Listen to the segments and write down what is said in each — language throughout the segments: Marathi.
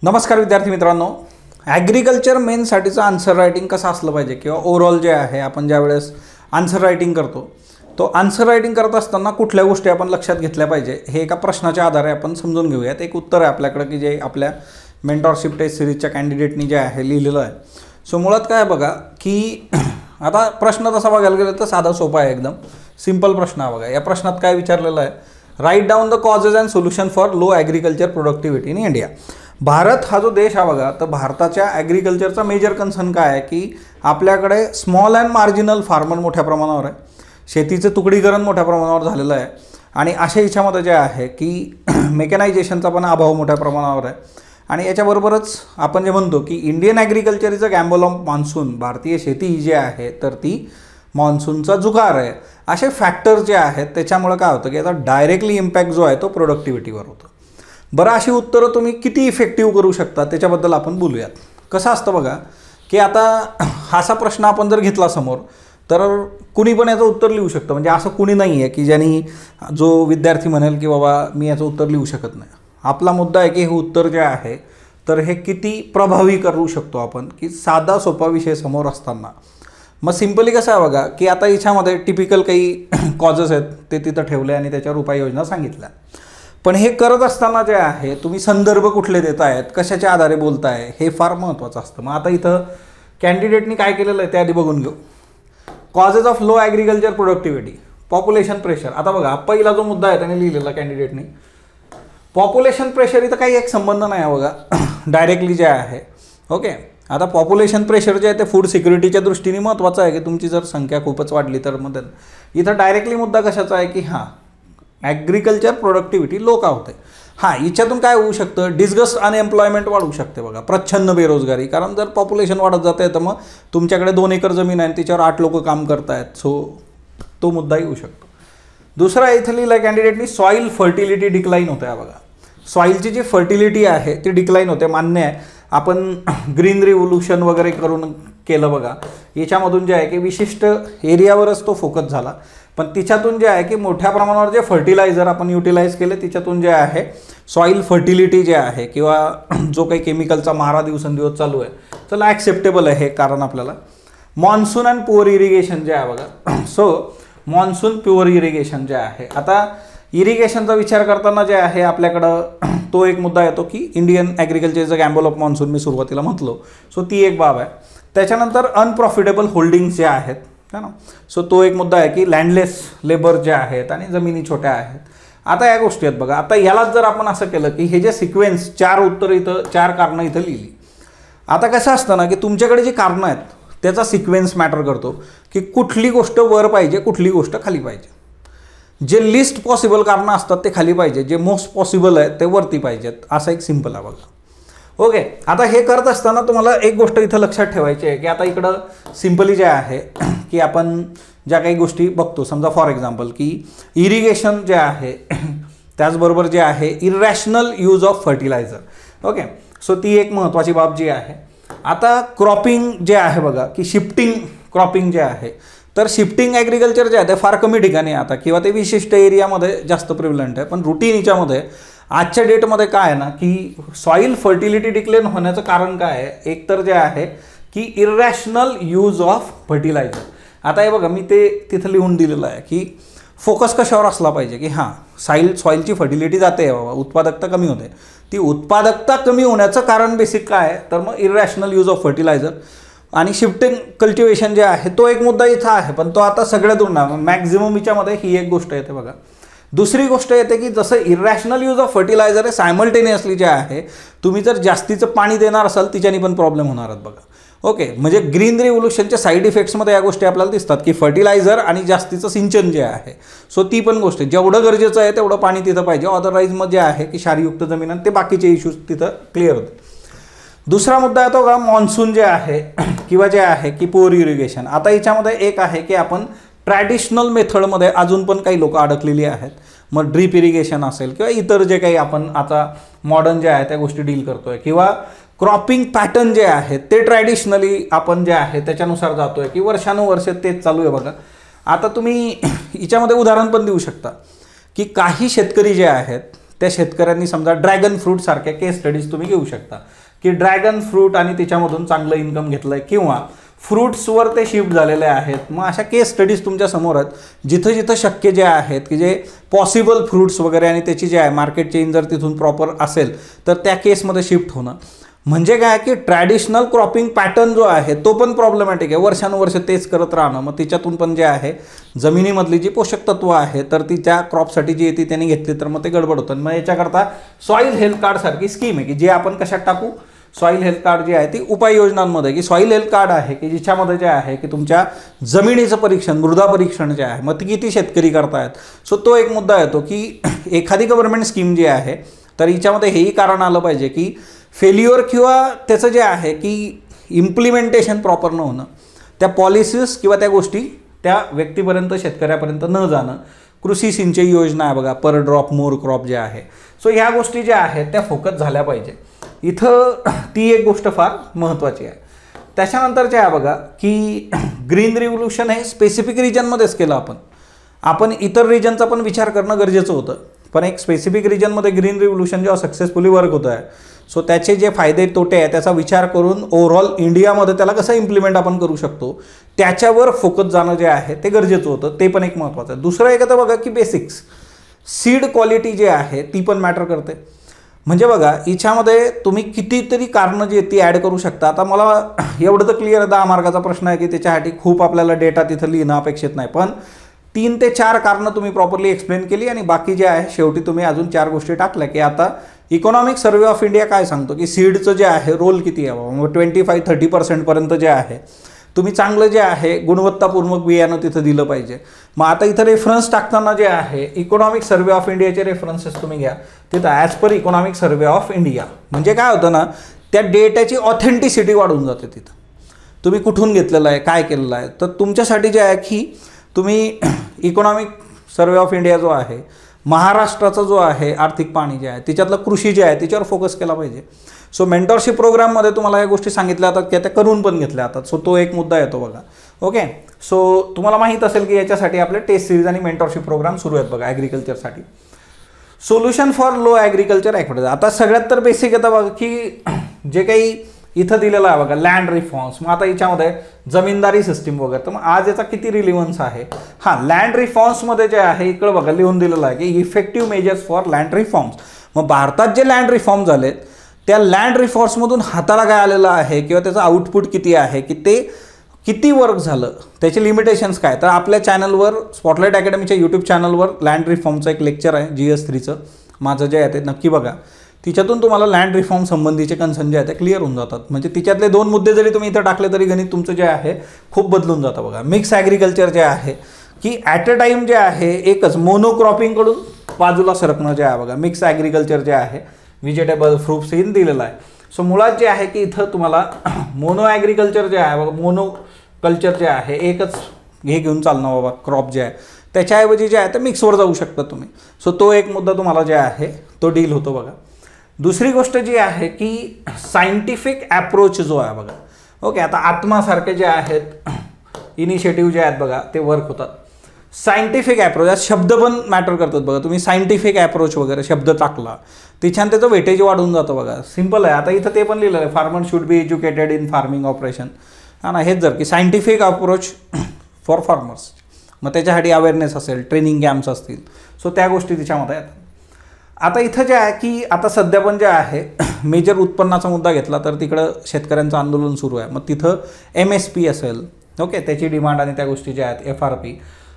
नमस्कार विद्यार्थी मित्रांनो, ॲग्रिकल्चर मेनसाठीचं आन्सर रायटिंग कसं असलं पाहिजे किंवा ओव्हरऑल जे आहे आपण ज्या वेळेस आन्सर रायटिंग करतो तो आन्सर रायटिंग करत असताना कुठल्या गोष्टी आपण लक्षात घेतल्या पाहिजे हे एका प्रश्नाच्या आधारे आपण समजून घेऊयात. एक उत्तर आहे आपल्याकडे की जे आपल्या मेंटॉरशिप टेस्ट सिरीजच्या कॅन्डिडेटनी जे आहे लिहिलेलं आहे. सो मुळात काय बघा की आता प्रश्न तसा बघायला गेलं तर साधा सोपा आहे, एकदम सिंपल प्रश्न आहे. बघा या प्रश्नात काय विचारलेलं आहे, write down the causes and solution for low agriculture productivity in India. Bharat हा जो देश हा बघा, तर भारताच्या ॲग्रिकल्चरचा मेजर कन्सर्न काय आहे की आपल्याकडे स्मॉल अँड मार्जिनल फार्मर मोठ्या प्रमाणावर आहे, शेतीचं तुकडीकरण मोठ्या प्रमाणावर झालेलं आहे आणि अशा याच्यामध्ये जे आहे की मेकॅनायझेशनचा पण अभाव मोठ्या प्रमाणावर आहे. आणि याच्याबरोबरच आपण जे म्हणतो की Indian agriculture is a gamble of monsoon, भारतीय शेती जी आहे तर ती मान्सूनचा जुगार आहे. असे फॅक्टर्स जे आहेत त्याच्यामुळे काय होतं की याचा डायरेक्टली इम्पॅक्ट जो आहे तो प्रोडक्टिव्हिटीवर होतो. बरं, अशी उत्तरं तुम्ही किती इफेक्टिव्ह करू शकता त्याच्याबद्दल आपण बोलूयात. कसं असतं बघा की आता असा प्रश्न आपण जर घेतला समोर तर कुणी पण याचं उत्तर लिहू शकतं. म्हणजे असं कुणी नाही आहे की ज्यांनी जो विद्यार्थी म्हणेल की बाबा मी याचं उत्तर लिहू शकत नाही. आपला मुद्दा आहे की हे उत्तर जे आहे तर हे किती प्रभावी करू शकतो आपण, की साधा सोपा विषय समोर असताना. मग सिम्पली कसं आहे बघा की आता याच्यामध्ये टिपिकल काही कॉजेस आहेत ते तिथं ठेवले आणि त्याच्यावर उपाययोजना सांगितल्या. पण हे करत असताना जे आहे तुम्ही संदर्भ कुठले देत आहेत, कशाच्या आधारे बोलताय हे फार महत्त्वाचं असतं. मग आता इथं कॅन्डिडेटनी काय केलेलं आहे ते आधी बघून घेऊ. Causes of low agriculture productivity, population pressure. आता बघा पहिला जो मुद्दा आहे त्याने लिहिलेला कॅन्डिडेटनी, पॉप्युलेशन प्रेशर इथं काही एक संबंध नाही आहे बघा डायरेक्टली जे आहे. ओके, आता पॉप्युलेशन प्रेशर जे आहे ते फूड सिक्युरिटीच्या दृष्टीने महत्त्वाचं आहे की तुमची जर संख्या खूपच वाढली तर मग इथं डायरेक्टली मुद्दा कशाचा आहे की हां ॲग्रिकल्चर प्रोडक्टिव्हिटी लो का होते. हां, याच्यातून काय होऊ शकतं, डिस्गस्ट अनएम्प्लॉयमेंट वाढू शकते बघा, प्रच्छन्न बेरोजगारी. कारण जर पॉप्युलेशन वाढत जातं आहे तर मग तुमच्याकडे 2 एकर जमीन आहे त्याच्यावर 8 लोक काम करत आहेत. सो तो मुद्दा येऊ शकतो. दुसरा इथं लिहिला कॅन्डिडेटनी, सॉईल फर्टिलिटी डिक्लाईन होते. बघा सॉईलची जी फर्टिलिटी आहे ती डिक्लाईन होते. मान्य आहे, आपण ग्रीन रिव्होल्युशन वगैरे करून केलं बघा, याच्यामधून जे आहे की विशिष्ट एरियावरच तो फोकस झाला. पण तिच्यातून जे आहे की मोठ्या प्रमाणावर जे फर्टिलायझर आपण युटिलाइज केले तिच्यातून जे आहे सॉईल फर्टिलिटी जे आहे किंवा जो काही केमिकलचा मारा दिवसेंदिवस चालू आहे चला ॲक्सेप्टेबल आहे हे कारण आपल्याला. मॉन्सून अँड पुअर इरिगेशन जे आहे बघा, सो मॉन्सून प्युअर इरिगेशन जे आहे, आता इरिगेशनचा विचार करताना जे आहे आपल्याकडं तो एक मुद्दा येतो की Indian agriculture is a gamble of monsoon, मी सुरुवातीला म्हटलो. सो ती एक बाब आहे. त्याच्यानंतर अनप्रॉफिटेबल होल्डिंग्स जे आहेत है ना, सो तो एक मुद्दा आहे की लँडलेस लेबर जे आहेत आणि जमिनी छोट्या आहेत. आता या गोष्टी आहेत बघा. आता यालाच जर आपण असं केलं की हे जे सिक्वेन्स 4 उत्तरं इथं 4 कारणं इथं लिहिली. आता कसं असतं ना की तुमच्याकडे जी कारणं आहेत त्याचा सिक्वेन्स मॅटर करतो की कुठली गोष्ट वर पाहिजे कुठली गोष्ट खाली पाहिजे. जे लिस्ट पॉसिबल कारणं असतात ते खाली पाहिजे, जे मोस्ट पॉसिबल आहे ते वरती पाहिजेत. असं एक सिम्पल आहे बघा. ओके, आता हे करत असताना तुम्हाला एक गोष्ट इथं लक्षात ठेवायची आहे की आता इकडं सिम्पली जे आहे की आपण ज्या काही गोष्टी बघतो, समजा फॉर एक्झाम्पल की इरिगेशन जे आहे त्याचबरोबर जे आहे irrational use of fertiliser. Okay, so ती एक महत्त्वाची बाब जी आहे. आता क्रॉपिंग जे आहे बघा की शिफ्टिंग क्रॉपिंग जे आहे, तर शिफ्टिंग ॲग्रिकल्चर जे आहे ते फार कमी ठिकाणी आता किंवा ते विशिष्ट एरियामध्ये जास्त प्रिव्हलंट आहे. पण रुटीन याच्यामध्ये आजच्या डेटमध्ये काय आहे ना की सॉईल फर्टिलिटी डिक्लेअर होण्याचं कारण काय आहे, एक तर जे आहे की इरॅशनल यूज ऑफ फर्टिलायझर. आता हे बघा मी ते तिथं लिहून दिलेलं आहे की फोकस कशावर असला पाहिजे की हां सॉईलची फर्टिलिटी जाते बाबा, उत्पादकता कमी होते. ती उत्पादकता कमी होण्याचं कारण बेसिक काय आहे तर मग इरॅशनल यूज ऑफ फर्टिलायझर आणि शिफ्टिंग कल्टिवेशन जे आहे तो एक मुद्दा इथं आहे. पण तो आता सगळ्यातून ना मॅक्झिमम याच्यामध्ये ही एक गोष्ट येते बघा. दुसरी गोष्ट येते की जसं इरॅशनल यूज ऑफ फर्टिलायझर आहे सायमल्टेनियसली जे आहे तुम्ही जर जास्तीचं पाणी देणार असाल तिच्यानी पण प्रॉब्लेम होणार आहेत बघा. ओके, म्हणजे ग्रीन रिव्होल्युशनच्या साईड इफेक्ट्समध्ये या गोष्टी आपल्याला दिसतात की फर्टिलायझर आणि जास्तीचं सिंचन जे आहे सो ती पण गोष्ट जेवढं गरजेचं आहे तेवढं पाणी तिथं पाहिजे. अदरवाईज मग जे आहे की क्षारयुक्त जमीन आणि ते बाकीचे इश्यूज तिथं क्लिअर होते. दुसरा मुद्दा येतो का मॉन्सून जे आहे किंवा जे आहे की पुअर इरिगेशन. आता याच्यामध्ये एक आहे की आपण ट्रॅडिशनल मेथडमध्ये अजून पण काही लोक अडकलेली आहेत. मग ड्रीप इरिगेशन असेल किंवा इतर जे काही आपण आता मॉडर्न जे आहे त्या गोष्टी डील करतोय किंवा क्रॉपिंग पॅटर्न जे आहे ते ट्रॅडिशनली आपण जे आहे त्याच्यानुसार जातोय की वर्षानुवर्ष तेच चालू आहे बघा. आता तुम्ही याच्यामध्ये उदाहरण पण देऊ शकता की काही शेतकरी जे आहेत त्या शेतकऱ्यांनी समजा ड्रॅगन फ्रूट सारख्या केस स्टडीज तुम्ही घेऊ शकता की ड्रॅगन फ्रूट आणि त्याच्यामधून चांगलं इन्कम घेतलंय किंवा फ्रूट्सवर ते शिफ्ट झालेले आहेत. मग अशा केस स्टडीज तुमच्या समोर आहेत जिथं जिथं शक्य जे आहेत की जे पॉसिबल फ्रूट्स वगैरे आणि त्याची जे आहे मार्केट चेन जर तिथून प्रॉपर असेल तर त्या केसमध्ये शिफ्ट होणं. म्हणजे काय की ट्रॅडिशनल क्रॉपिंग पॅटर्न जो आहे तो पण प्रॉब्लेमॅटिक आहे, वर्षानुवर्ष तेच करत राहणं. मग तिच्यातून पण जे आहे जमिनीमधली जी पोषक तत्व आहे तर ती त्या क्रॉपसाठी जी येते त्यांनी घेतली तर मग ते गडबड होतं. मग याच्याकरता सॉईल हेल्थ कार्ड सारखी स्कीम आहे की जे आपण कशात टाकू, सॉईल हेल्थ कार्ड जी आहे ती उपाययोजनांमध्ये की सॉईल हेल्थ कार्ड आहे की जिच्यामध्ये जे आहे की तुमच्या जमिनीचं परीक्षण, मृदा परीक्षण जे आहे मग ती किती शेतकरी करतायत. सो तो एक मुद्दा येतो की एखादी गव्हर्नमेंट स्कीम जी आहे तर हिच्यामध्ये हेही कारण आलं पाहिजे की फेल्युअर किंवा त्याचं जे आहे की इम्प्लिमेंटेशन प्रॉपर न होणं, त्या पॉलिसीज किंवा त्या गोष्टी त्या व्यक्तीपर्यंत शेतकऱ्यापर्यंत न जाणं. कृषी सिंचन योजना आहे बघा, पर ड्रॉप मोर क्रॉप जे आहे. सो ह्या गोष्टी ज्या आहेत त्या फोकस झाल्या पाहिजे. इथं ती एक गोष्ट फार महत्त्वाची आहे. त्याच्यानंतर जे आहे बघा की ग्रीन रिव्होल्यूशन हे स्पेसिफिक रिजनमध्येच केलं आपण इतर रिजनचा पण विचार करणं गरजेचं होतं. पण एक स्पेसिफिक रिजनमध्ये ग्रीन रिव्होल्यूशन जेव्हा सक्सेसफुली वर्क होतं आहे सो त्याचे जे फायदे तोटे आहे त्याचा विचार करून ओव्हरऑल इंडियामध्ये त्याला कसं इम्प्लिमेंट आपण करू शकतो त्याच्यावर फोकस जाणं जे आहे ते गरजेचं होतं. ते पण एक महत्त्वाचं आहे. दुसरं एक आता बघा की बेसिक्स सीड क्वालिटी जे आहे ती पण मॅटर करते. म्हणजे बघा हिच्यामध्ये तुम्ही कितीतरी कारणं जी ती ॲड करू शकता. आता मला एवढं तर क्लिअर 10 मार्काचा प्रश्न आहे की त्याच्यासाठी खूप आपल्याला डेटा तिथं लिहिणं अपेक्षित नाही, पण 3 ते 4 कारणं तुम्ही प्रॉपरली एक्सप्लेन केली आणि बाकी जे आहे शेवटी तुम्ही अजून 4 गोष्टी टाकल्या की आता इकॉनॉमिक सर्वे ऑफ इंडिया काय सांगतो की सीडचं जे आहे रोल किती आहे, मग 25-30% पर्यंत जे आहे तुम्ही चांगलं जे आहे गुणवत्तापूर्वक बियाणं तिथं दिलं पाहिजे. मग आता इथं रेफरन्स टाकताना जे आहे इकॉनॉमिक सर्वे ऑफ इंडियाचे रेफरन्सेस तुम्ही घ्या तिथं as per economic survey of India. म्हणजे काय होतं ना त्या डेटाची ऑथेंटिसिटी वाढून जाते. तिथं तुम्ही कुठून घेतलेलं आहे, काय केलेलं आहे. तर तुमच्यासाठी जे आहे की तुम्ही इकॉनॉमिक सर्वे ऑफ इंडिया जो आहे महाराष्ट्राचा जो आहे आर्थिक पाणी जे आहे त्याच्यातलं कृषी जे आहे त्याच्यावर फोकस केला पाहिजे. सो मेंटरशिप प्रोग्राममध्ये तुम्हाला या गोष्टी सांगितल्या जातात की त्या करून पण घेतल्या जातात. सो तो एक मुद्दा येतो बघा. ओके, सो तुम्हाला माहीत असेल की याच्यासाठी आपले टेस्ट सिरीज आणि मेंटरशिप प्रोग्राम सुरू आहेत बघा ॲग्रिकल्चरसाठी. Solution for low agriculture activities. आता सगळ्यात तर बेसिक येतं बघा की जे काही इथं दिलेलं आहे बघा लँड रिफॉर्म्स. मग आता याच्यामध्ये जमीनदारी सिस्टीम वगैरे, तर मग आज याचा किती रिलिव्हन्स आहे. हां, लँड रिफॉर्म्समध्ये जे आहे इकडं बघा लिहून दिलेलं आहे की effective measures for land reforms. मग भारतात जे लँड रिफॉर्म झालेत त्या लँड रिफॉर्म्समधून हाताला काय आलेलं आहे किंवा त्याचं आउटपुट किती आहे की ते किती वर्क झालं, त्याचे लिमिटेशन्स काय. तर आपल्या चॅनलवर स्पॉटलाईट अकॅडमीच्या यूट्यूब चॅनलवर लँड रिफॉर्मचं एक लेक्चर आहे GS3चं माझं जे आहे ते नक्की बघा. तिच्यातून तुम्हाला लँड रिफॉर्म संबंधीचे कन्सर्न जे आहे ते क्लिअर होऊन जातात. म्हणजे तिच्यातले 2 मुद्दे जरी तुम्ही इथं टाकले तरी गणित तुमचं जे आहे खूप बदलून जातं बघा. मिक्स ॲग्रिकल्चर जे आहे की ॲट अ टाईम जे आहे एकच मोनोक्रॉपिंगकडून बाजूला सरकणं जे आहे बघा. मिक्स ॲग्रिकल्चर जे आहे व्हेजिटेबल फ्रुट्स हे दिलेलं आहे. सो मुळात जे आहे की इथं तुम्हाला मोनो ॲग्रिकल्चर जे आहे बघा, मोनो कल्चर जे आहे एकच हे घेऊन चालणं बाबा क्रॉप जे आहे त्याच्याऐवजी जे आहे ते मिक्सवर जाऊ शकता तुम्ही. सो तो एक मुद्दा तुम्हाला जे आहे तो डील होतो बघा. दुसरी गोष्ट जी आहे की सायंटिफिक ॲप्रोच जो आहे बघा. ओके, आता आत्मासारखे जे आहेत इनिशिएटिव्ह जे आहेत बघा ते वर्क होतात. सायंटिफिक ॲप्रोच, शब्द पण मॅटर करतात बघा. तुम्ही सायंटिफिक ॲप्रोच वगैरे शब्द टाकला तिच्यानं त्याचं वेटेज वाढून जातं बघा. सिम्पल आहे. आता इथं ते पण लिहिलं आहे farmer should be educated in farming operation. हां ना, हेच जर की सायंटिफिक अप्रोच फॉर फार्मर्स. मग त्याच्यासाठी अवेअरनेस असेल, ट्रेनिंग कॅम्प्स असतील. सो त्या गोष्टी तिच्यामध्ये आहेत. आता इथं जे आहे की आता सध्या पण जे आहे मेजर उत्पन्नाचा मुद्दा घेतला तर तिकडं शेतकऱ्यांचं आंदोलन सुरू आहे. मग तिथं MSP असेल, ओके, त्याची डिमांड आणि त्या गोष्टी ज्या आहेत FRP.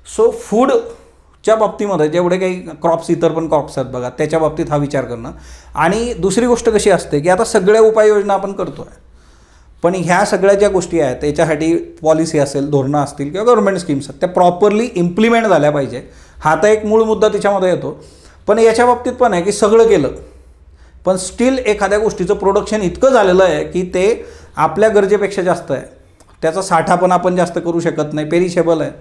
सो फूडच्या बाबतीमध्ये जेवढे काही क्रॉप्स इतर पण क्रॉप्स आहेत बघा त्याच्या बाबतीत हा विचार करणं. आणि दुसरी गोष्ट कशी असते की आता सगळ्या उपाययोजना आपण करतो आहे, पण ह्या सगळ्या ज्या गोष्टी आहेत त्याच्यासाठी पॉलिसी असेल, धोरणं असतील किंवा गव्हर्नमेंट स्कीम्स आहेत त्या प्रॉपरली इम्प्लिमेंट झाल्या पाहिजे. हा तर एक मूळ मुद्दा तिच्यामध्ये येतो. पण याच्या बाबतीत पण आहे की सगळं केलं पण स्टील एखाद्या गोष्टीचं प्रोडक्शन इतकं झालेलं आहे की ते आपल्या गरजेपेक्षा जास्त आहे. त्याचा साठा पण आपण जास्त करू शकत नाही, पेरिशेबल आहेत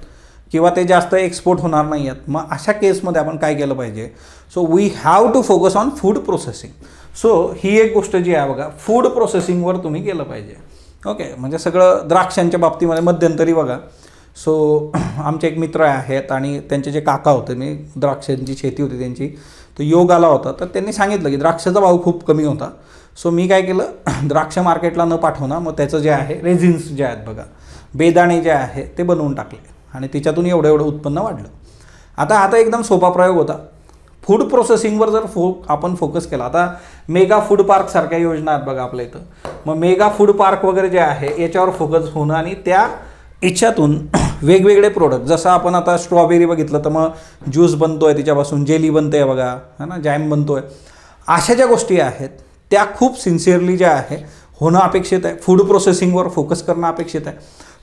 किंवा ते जास्त एक्सपोर्ट होणार नाही आहेत. मग अशा केसमध्ये आपण काय केलं पाहिजे. So we have to focus on food processing. So ही एक गोष्ट जी आहे बघा फूड प्रोसेसिंगवर तुम्ही केलं पाहिजे. ओके, म्हणजे सगळं द्राक्षांच्या बाबतीमध्ये मध्यंतरी बघा. सो आमचे एक मित्र आहेत आणि त्यांचे जे काका होते, मी द्राक्षांची शेती होती त्यांची, तो योग आला होता, तर त्यांनी सांगितलं की द्राक्षाचा भाव खूप कमी होता. सो मी काय केलं, द्राक्ष मार्केटला न पाठवणं मग त्याचं जे आहे रेझिन्स जे आहेत बघा, बेदाणे जे आहे ते बनवून टाकले आणि त्याच्यातून एवढं उत्पन्न वाढलं. आता एकदम सोपा प्रयोग होता. फूड प्रोसेसिंगवर जर आपण फोकस केला, आता मेगा फूड पार्क सारख्या योजना आहेत बघा आपल्या इथं, मग मेगा फूड पार्क वगैरे जे आहे याच्यावर फोकस होणं आणि त्या याच्यातून वेगवेगळे प्रोडक्ट, जसं आपण आता स्ट्रॉबेरी बघितलं तर मग ज्यूस बनतोय, तिच्यापासून जेली बनते बघा, है ना, जॅम बनतोय. अशा ज्या गोष्टी आहेत त्या खूप सिन्सिअरली ज्या आहे होणं अपेक्षित आहे. फूड प्रोसेसिंगवर फोकस करणं अपेक्षित आहे.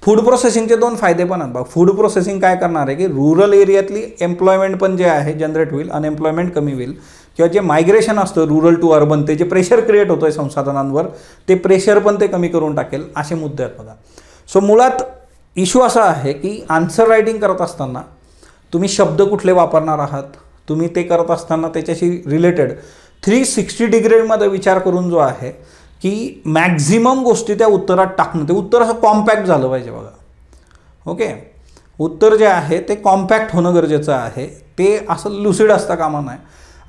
फूड प्रोसेसिंगचे 2 फायदे पण आहेत बघा. फूड प्रोसेसिंग काय करणार आहे की रूरल एरियातली एम्प्लॉयमेंट पण जे आहे जनरेट होईल, अनएम्प्लॉयमेंट कमी होईल, किंवा जे मायग्रेशन असतं रूरल टू अर्बन, ते जे प्रेशर क्रिएट होतं आहे संसाधनांवर, ते प्रेशर पण ते कमी करून टाकेल. असे मुद्दे आहेत बघा. सो मुळात इश्यू असा आहे की आन्सर रायटिंग करत असताना तुम्ही शब्द कुठले वापरणार आहात, तुम्ही ते करत असताना त्याच्याशी रिलेटेड 360 डिग्रीमध्ये विचार करून जो आहे की मॅक्झिमम गोष्टी त्या उत्तरात टाकणं, ते उत्तर असं कॉम्पॅक्ट झालं पाहिजे बघा. ओके, उत्तर जे आहे ते कॉम्पॅक्ट होणं गरजेचं आहे. ते असं लुसिड असता कामा नये.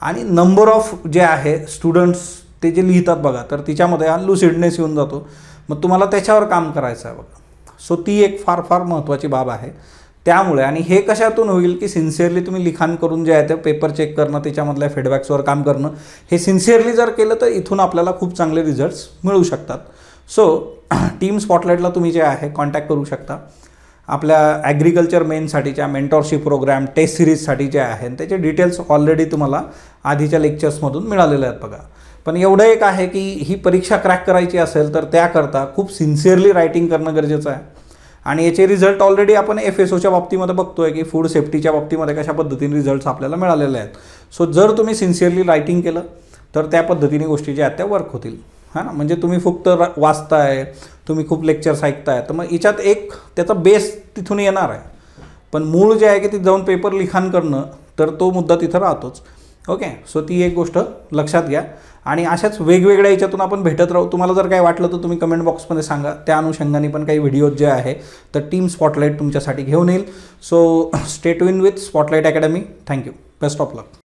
आणि नंबर ऑफ जे आहे स्टुडंट्स ते जे लिहितात बघा, तर तिच्यामध्ये हा लुसिडनेस येऊन जातो. मग तुम्हाला त्याच्यावर काम करायचं आहे बघा. सो ती एक फार फार महत्त्वाची बाब आहे. त्यामुळे आणि हे कशातून होईल की सिन्सिअरली तुम्ही लिखाण करून जे आहे ते पेपर चेक करणं, त्याच्यामधल्या फीडबॅक्सवर काम करणं, हे सिन्सिअरली जर केलं तर इथून आपल्याला खूप चांगले रिझल्ट्स मिळू शकतात. सो टीम स्पॉटलाईटला तुम्ही जे आहे कॉन्टॅक्ट करू शकता. आपल्या ॲग्रिकल्चर मेनसाठीच्या मेंटॉरशिप प्रोग्राम, टेस्ट सिरीजसाठी जे आहे त्याचे डिटेल्स ऑलरेडी तुम्हाला आधीच्या लेक्चर्समधून मिळालेले आहेत बघा. पण एवढं एक आहे की ही परीक्षा क्रॅक करायची असेल तर त्याकरता खूप सिन्सिअरली रायटिंग करणं गरजेचं आहे. आणि याचे रिझल्ट ऑलरेडी आपण FSOच्या बाबतीमध्ये बघतोय की फूड सेफ्टीच्या बाबतीमध्ये कशा पद्धतीने रिझल्ट्स आपल्याला मिळालेले आहेत. सो जर तुम्ही सिन्सिअरली रायटिंग केलं तर त्या पद्धतीने गोष्टी ज्या आहेत त्या वर्क होतील. हां ना, म्हणजे तुम्ही फक्त वाचताय, तुम्ही खूप लेक्चर्स ऐकताय, तर मग याच्यात एक त्याचा बेस तिथून येणार आहे. पण मूळ जे आहे की ती जाऊन पेपर लिखाण करणं, तर तो मुद्दा तिथं राहतोच. ओके, सो ती एक गोष्ट लक्षात घ्या. आणि अशाच वेगवेगळ्या याच्यातून आपण भेटत राहू. तुम्हाला जर काय वाटलं तर तुम्ही कमेंट बॉक्समध्ये सांगा. त्या अनुषंगाने पण काही व्हिडिओज जे आहे तर टीम स्पॉटलाईट तुमच्यासाठी घेऊन येईल. So stay tune with spotlight academy. Thank you. Best of luck.